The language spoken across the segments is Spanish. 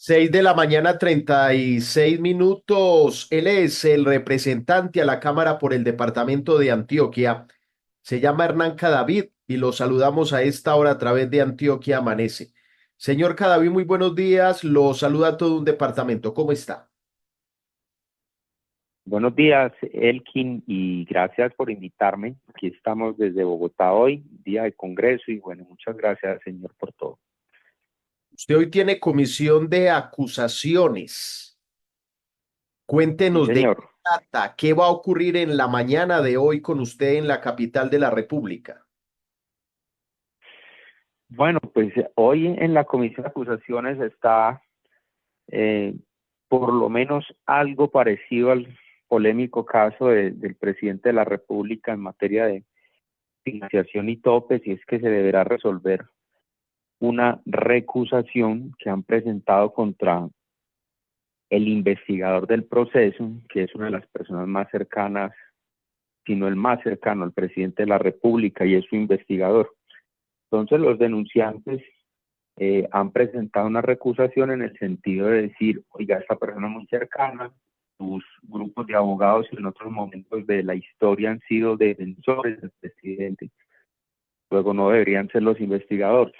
6 de la mañana, 36 minutos. Él es el representante a la Cámara por el departamento de Antioquia. Se llama Hernán Cadavid y lo saludamos a esta hora a través de Antioquia Amanece. Señor Cadavid, muy buenos días. Lo saluda todo un departamento. ¿Cómo está? Buenos días, Elkin, y gracias por invitarme. Aquí estamos desde Bogotá hoy, día de Congreso, y bueno, muchas gracias, señor, por todo. Usted hoy tiene comisión de acusaciones. Sí, Cuéntenos de qué señor. trata, qué va a ocurrir en la mañana de hoy con usted en la capital de la República. Bueno, pues hoy en la Comisión de Acusaciones está eh, por lo menos algo parecido al polémico caso del presidente de la República en materia de financiación y topes, y es que se deberá resolver una recusación que han presentado contra el investigador del proceso, que es una de las personas más cercanas, sino el más cercano al presidente de la República, y es su investigador. Entonces los denunciantes han presentado una recusación en el sentido de decir, oiga, esta persona es muy cercana, sus grupos de abogados en otros momentos de la historia han sido defensores del presidente, luego no deberían ser los investigadores.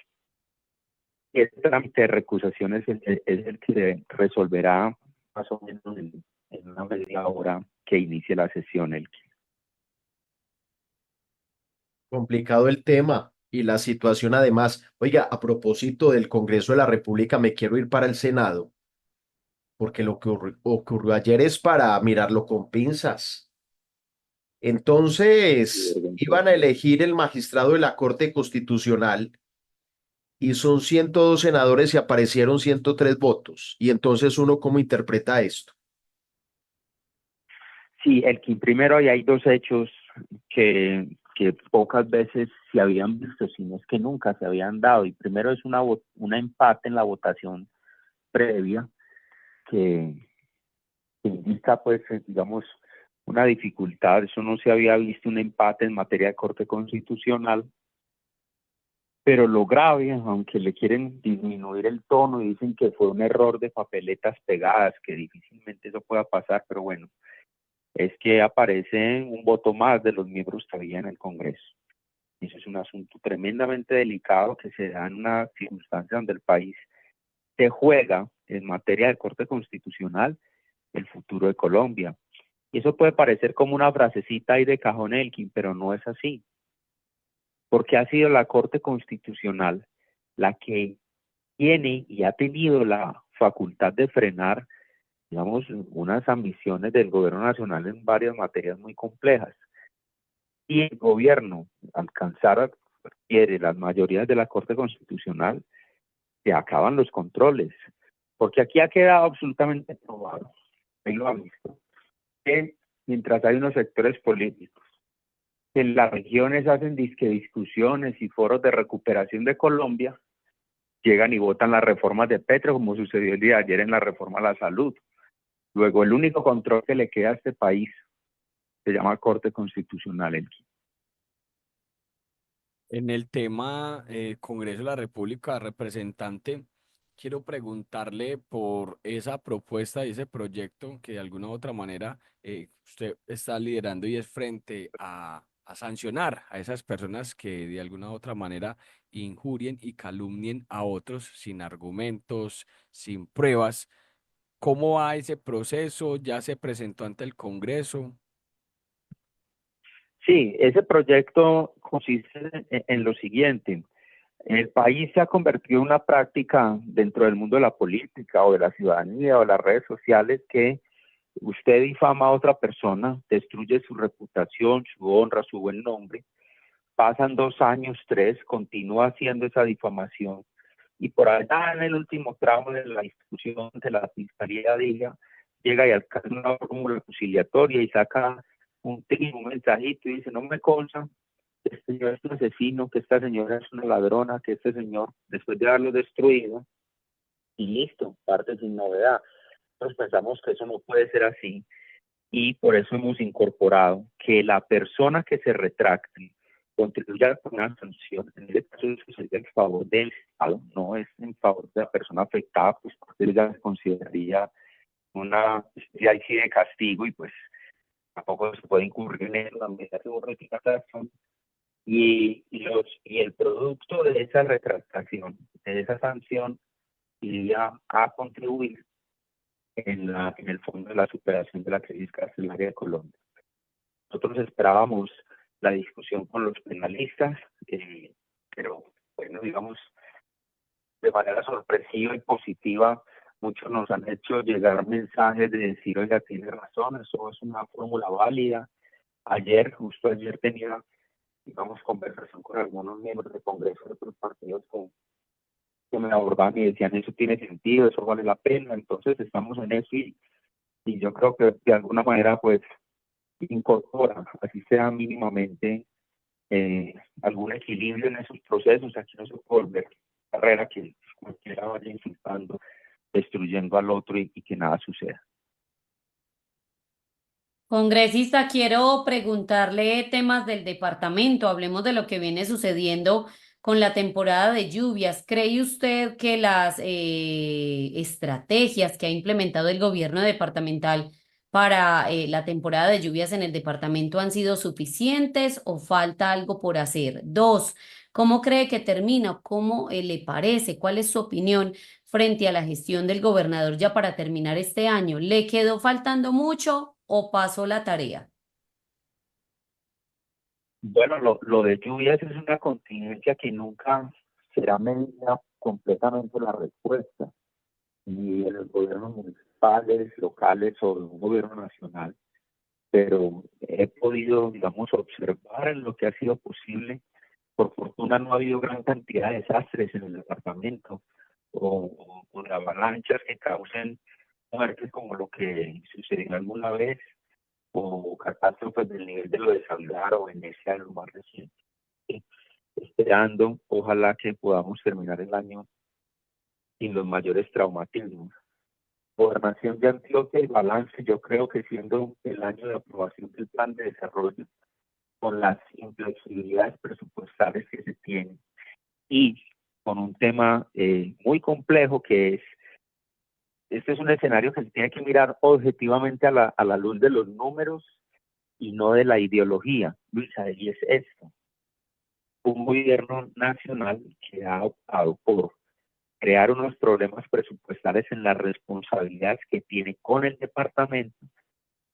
Este trámite de recusación es el que se resolverá más o menos en una media hora que inicie la sesión. Complicado el tema y la situación además. Oiga, a propósito del Congreso de la República, me quiero ir para el Senado, porque lo que ocurrió ayer es para mirarlo con pinzas. Entonces, iban a elegir el magistrado de la Corte Constitucional y son 102 senadores y aparecieron 103 votos. Y entonces uno, ¿cómo interpreta esto? Sí, el que primero ahí hay dos hechos que pocas veces se habían visto, si no es que nunca se habían dado. Y primero es una empate en la votación previa que, que indica, pues, digamos, una dificultad. Eso no se había visto, un empate en materia de Corte Constitucional. Pero lo grave, aunque le quieren disminuir el tono y dicen que fue un error de papeletas pegadas, que difícilmente eso pueda pasar, pero bueno, es que aparece un voto más de los miembros que había en el Congreso. Eso es un asunto tremendamente delicado que se da en una circunstancia donde el país se juega en materia de Corte Constitucional el futuro de Colombia. Y eso puede parecer como una frasecita ahí de cajón Elkin, pero no es así, porque ha sido la Corte Constitucional la que tiene y ha tenido la facultad de frenar, digamos, unas ambiciones del gobierno nacional en varias materias muy complejas. Y el gobierno alcanzara, quiere las mayorías de la Corte Constitucional, se acaban los controles, porque aquí ha quedado absolutamente probado, ahí lo ha visto, que mientras hay unos sectores políticos que en las regiones hacen discusiones y foros de recuperación de Colombia, llegan y votan las reformas de Petro, como sucedió el día de ayer en la reforma a la salud. Luego, el único control que le queda a este país se llama Corte Constitucional. En el tema Congreso de la República, representante, quiero preguntarle por esa propuesta y ese proyecto que de alguna u otra manera usted está liderando y es frente a sancionar a esas personas que de alguna u otra manera injurien y calumnien a otros sin argumentos, sin pruebas. ¿Cómo va ese proceso? ¿Ya se presentó ante el Congreso? Sí, ese proyecto consiste en lo siguiente. El país se ha convertido en una práctica dentro del mundo de la política o de la ciudadanía o de las redes sociales que usted difama a otra persona, destruye su reputación, su honra, su buen nombre, pasan 2 años, tres, continúa haciendo esa difamación y por allá en el último tramo de la discusión de la fiscalía llega y alcanza una fórmula conciliatoria y saca un mensajito y dice, no me consta que este señor es un asesino, que esta señora es una ladrona, que este señor, después de haberlo destruido, y listo, parte sin novedad. Nosotros pensamos que eso no puede ser así y por eso hemos incorporado que la persona que se retracte contribuya con una sanción. En este caso eso sería en favor del Estado, no es en favor de la persona afectada, pues porque ya se consideraría una especie ahí sí de castigo y pues tampoco se puede incurrir en eso, la medida de rectificación y el producto de esa retractación, de esa sanción, iría a contribuir en el fondo de la superación de la crisis carcelaria de Colombia. Nosotros esperábamos la discusión con los penalistas, pero bueno, digamos, de manera sorpresiva y positiva, muchos nos han hecho llegar mensajes de decir, oiga, tiene razón, eso es una fórmula válida. Justo ayer tenía, digamos, conversación con algunos miembros del Congreso de otros partidos que me abordaban y decían, eso tiene sentido, eso vale la pena, entonces estamos en eso y yo creo que de alguna manera, pues, incorpora, así sea mínimamente, algún equilibrio en esos procesos. Aquí no se puede volver carrera que cualquiera vaya insultando, destruyendo al otro y que nada suceda. Congresista, quiero preguntarle temas del departamento. Hablemos de lo que viene sucediendo con la temporada de lluvias. ¿Cree usted que las estrategias que ha implementado el gobierno departamental para la temporada de lluvias en el departamento han sido suficientes o falta algo por hacer? Dos, ¿cómo cree que termina? ¿Cómo le parece? ¿Cuál es su opinión frente a la gestión del gobernador ya para terminar este año? ¿Le quedó faltando mucho o pasó la tarea? Bueno, lo de lluvias es una contingencia que nunca será medida completamente la respuesta, ni en los gobiernos municipales, locales o de un gobierno nacional, pero he podido, digamos, observar en lo que ha sido posible. Por fortuna no ha habido gran cantidad de desastres en el departamento o de avalanchas que causen muertes como lo que sucedió alguna vez o catástrofes del nivel de lo de Salgar o Venecia en lo más reciente. Esperando, ojalá que podamos terminar el año sin los mayores traumatismos. Gobernación de Antioquia y balance, yo creo que siendo el año de aprobación del plan de desarrollo, con las inflexibilidades presupuestales que se tienen y con un tema muy complejo que es, este es un escenario que se tiene que mirar objetivamente a la luz de los números y no de la ideología, Luisa, y es esto: un gobierno nacional que ha optado por crear unos problemas presupuestales en las responsabilidades que tiene con el departamento,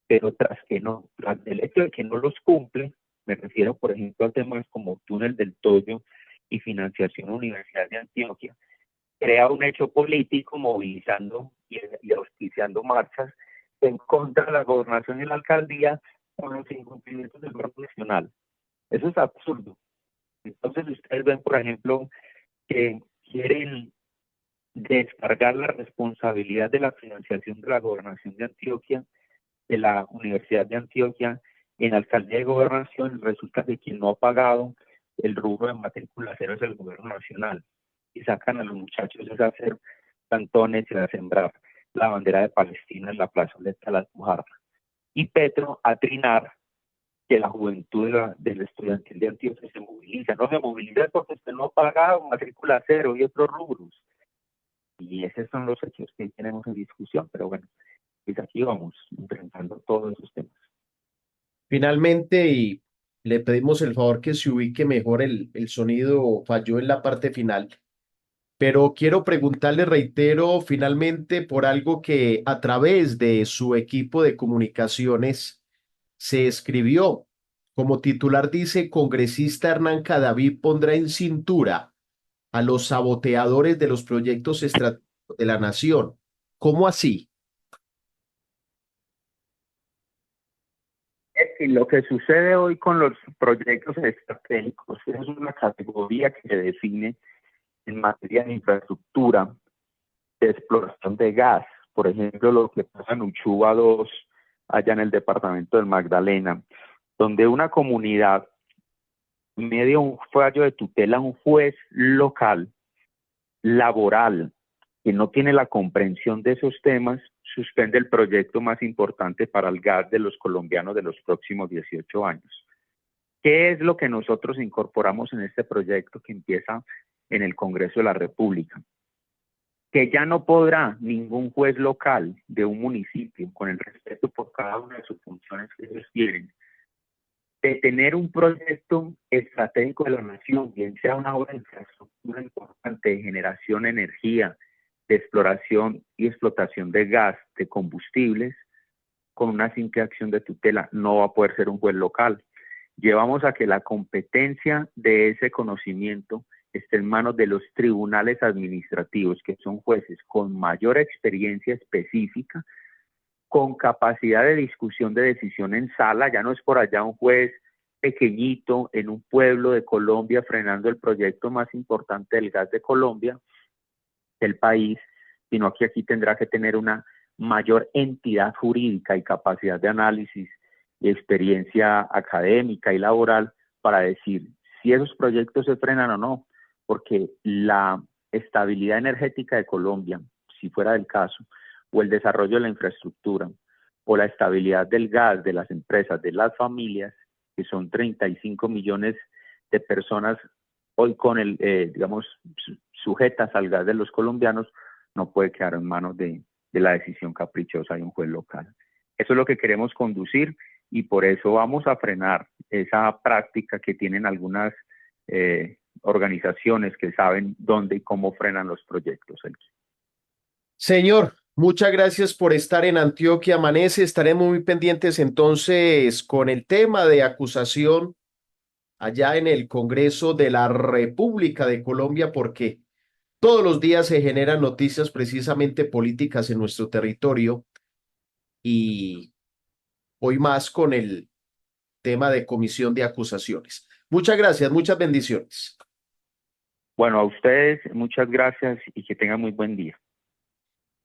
pero tras el hecho de que no los cumple, me refiero por ejemplo a temas como túnel del Toyo y financiación Universidad de Antioquia, crea un hecho político movilizando y auspiciando marchas en contra de la gobernación y la alcaldía con los incumplimientos del gobierno nacional. Eso es absurdo. Entonces ustedes ven, por ejemplo, que quieren descargar la responsabilidad de la financiación de la gobernación de Antioquia, de la Universidad de Antioquia, en alcaldía de gobernación. Resulta que quien no ha pagado el rubro de matrícula cero es el gobierno nacional, y sacan a los muchachos a hacer cantones y a sembrar la bandera de Palestina en la plazoleta de la Alpujarra, y Petro a trinar que la juventud del estudiantil de Antioquia se moviliza. No se moviliza porque usted no ha pagado matrícula cero y otros rubros. Y esos son los hechos que tenemos en discusión, pero bueno, pues aquí vamos enfrentando todos esos temas. Finalmente, y le pedimos el favor que se ubique mejor, el sonido falló en la parte final, pero quiero preguntarle, reitero, finalmente por algo que a través de su equipo de comunicaciones se escribió. Como titular dice, congresista Hernán Cadavid pondrá en cintura a los saboteadores de los proyectos estratégicos de la nación. ¿Cómo así? Y lo que sucede hoy con los proyectos estratégicos es una categoría que se define en materia de infraestructura, de exploración de gas. Por ejemplo, lo que pasa en Uchuva 2, allá en el departamento del Magdalena, donde una comunidad, medio un fallo de tutela, un juez local, laboral, que no tiene la comprensión de esos temas, suspende el proyecto más importante para el gas de los colombianos de los próximos 18 años. ¿Qué es lo que nosotros incorporamos en este proyecto que empieza en el Congreso de la República? Que ya no podrá ningún juez local de un municipio, con el respeto por cada una de sus funciones que ellos tienen, de tener un proyecto estratégico de la nación, bien sea una obra de infraestructura importante de generación de energía, de exploración y explotación de gas, de combustibles, con una simple acción de tutela, no va a poder ser un juez local. Llevamos a que la competencia de ese conocimiento esté en manos de los tribunales administrativos, que son jueces con mayor experiencia específica, con capacidad de discusión de decisión en sala. Ya no es por allá un juez pequeñito en un pueblo de Colombia frenando el proyecto más importante del gas de Colombia, del país, sino que aquí tendrá que tener una mayor entidad jurídica y capacidad de análisis y experiencia académica y laboral para decir si esos proyectos se frenan o no, porque la estabilidad energética de Colombia, si fuera el caso, o el desarrollo de la infraestructura, o la estabilidad del gas, de las empresas, de las familias, que son 35 millones de personas hoy con digamos, sujetas al gas de los colombianos, no puede quedar en manos de la decisión caprichosa de un juez local. Eso es lo que queremos conducir y por eso vamos a frenar esa práctica que tienen algunas organizaciones que saben dónde y cómo frenan los proyectos. Señor, muchas gracias por estar en Antioquia Amanece. Estaremos muy pendientes entonces con el tema de acusación allá en el Congreso de la República de Colombia, porque todos los días se generan noticias precisamente políticas en nuestro territorio y hoy más con el tema de comisión de acusaciones. Muchas gracias, muchas bendiciones. Bueno, a ustedes muchas gracias y que tengan muy buen día.